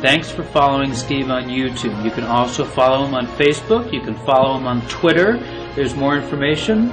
Thanks for following Steve on YouTube. You can also follow him on Facebook. You can follow him on Twitter. There's more information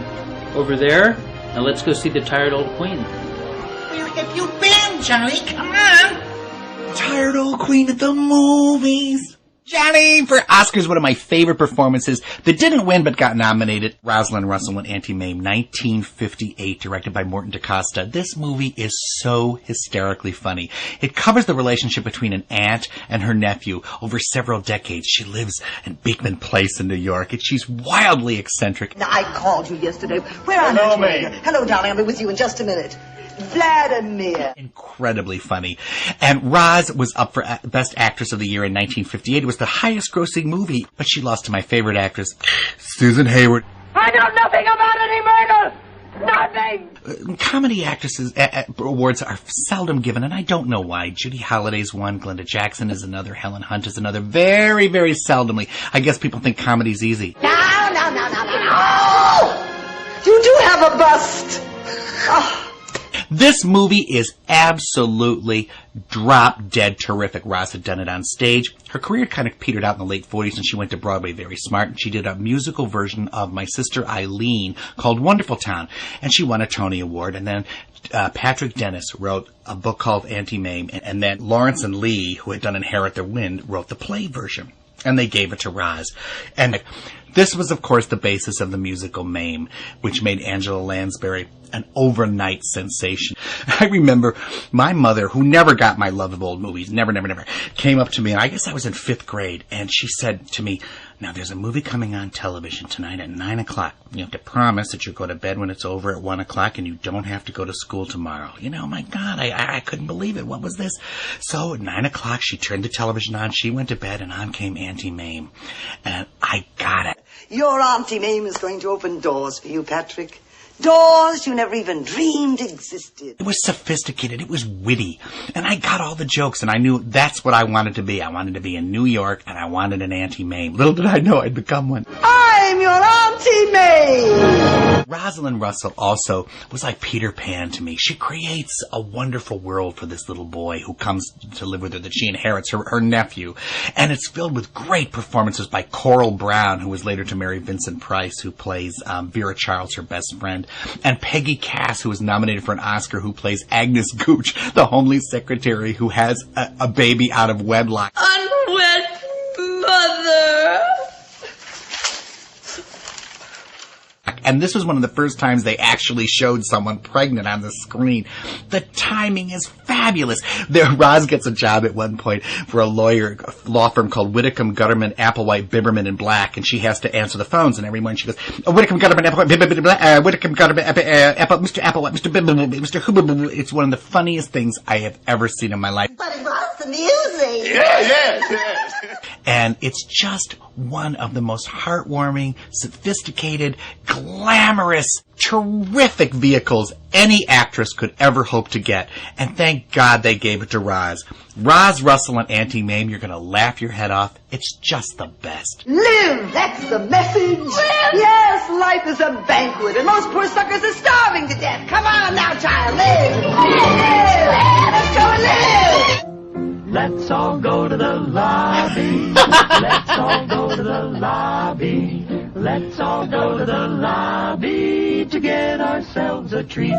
over there. Now let's go see the Tired Old Queen. Where have you been, Johnny? Come on. Tired Old Queen at the movies. Johnny, for Oscars, one of my favorite performances that didn't win but got nominated, Rosalind Russell in Auntie Mame, 1958, directed by Morton DaCosta. This movie is so hysterically funny. It covers the relationship between an aunt and her nephew over several decades. She lives in Beekman Place in New York, and she's wildly eccentric. Now, I called you yesterday. Where are you? Hello, May. Hello, darling. I'll be with you in just a minute. Vladimir. Incredibly funny. And Roz was up for Best Actress of the Year in 1958. It was the highest grossing movie, but she lost to my favorite actress, Susan Hayward. I know nothing about any murder! Nothing! Comedy actresses awards are seldom given, and I don't know why. Judy Holliday's one, Glenda Jackson is another, Helen Hunt is another. Very, very seldomly. I guess people think comedy's easy. No! You do have a bust. Oh. This movie is absolutely drop-dead terrific. Roz had done it on stage. Her career kind of petered out in the late 40s, and she went to Broadway very smart, and she did a musical version of My Sister Eileen called Wonderful Town, and she won a Tony Award. And then Patrick Dennis wrote a book called Auntie Mame, and then Lawrence and Lee, who had done Inherit the Wind, wrote the play version, and they gave it to Roz. And this was, of course, the basis of the musical Mame, which made Angela Lansbury an overnight sensation. I remember my mother, who never got my love of old movies, never, came up to me, and I guess I was in 5th grade, and she said to me, now there's a movie coming on television tonight at 9 o'clock. You have to promise that you'll go to bed when it's over at 1 o'clock, and you don't have to go to school tomorrow. You know, my God, I couldn't believe it. What was this? So at 9 o'clock, she turned the television on, she went to bed, and on came Auntie Mame. And I got it. Your Auntie Mame is going to open doors for you, Patrick. Doors you never even dreamed existed. It was sophisticated. It was witty. And I got all the jokes, and I knew that's what I wanted to be. I wanted to be in New York, and I wanted an Auntie Mame. Little did I know I'd become one. I'm your Auntie Mame! Rosalind Russell also was like Peter Pan to me. She creates a wonderful world for this little boy who comes to live with her, that she inherits, her nephew. And it's filled with great performances by Coral Brown, who was later to marry Vincent Price, who plays Vera Charles, her best friend. And Peggy Cass, who was nominated for an Oscar, who plays Agnes Gooch, the homely secretary who has a baby out of wedlock. Unwed mother! And this was one of the first times they actually showed someone pregnant on the screen. The timing is fabulous. Roz gets a job at one point for a law firm called Whitcomb, Gutterman, Applewhite, Biberman, and Black, and she has to answer the phones, and every morning she goes, Whitcomb, Gutterman, Applewhite, Whitcomb, Gutterman, Mr. Applewhite, Mr. Biberman, Mr. Huberman. It's one of the funniest things I have ever seen in my life. But it was the music. Yeah. And it's just one of the most heartwarming, sophisticated, glamorous, terrific vehicles any actress could ever hope to get. And thank God they gave it to Roz. Roz Russell and Auntie Mame, you're going to laugh your head off. It's just the best. Live! That's the message. Live! Yes, life is a banquet, and most poor suckers are starving to death. Come on now, child, live! Live! Let's go and live! Let's all go to the lobby. Let's all go to the lobby. Let's all go to the lobby to get ourselves a treat.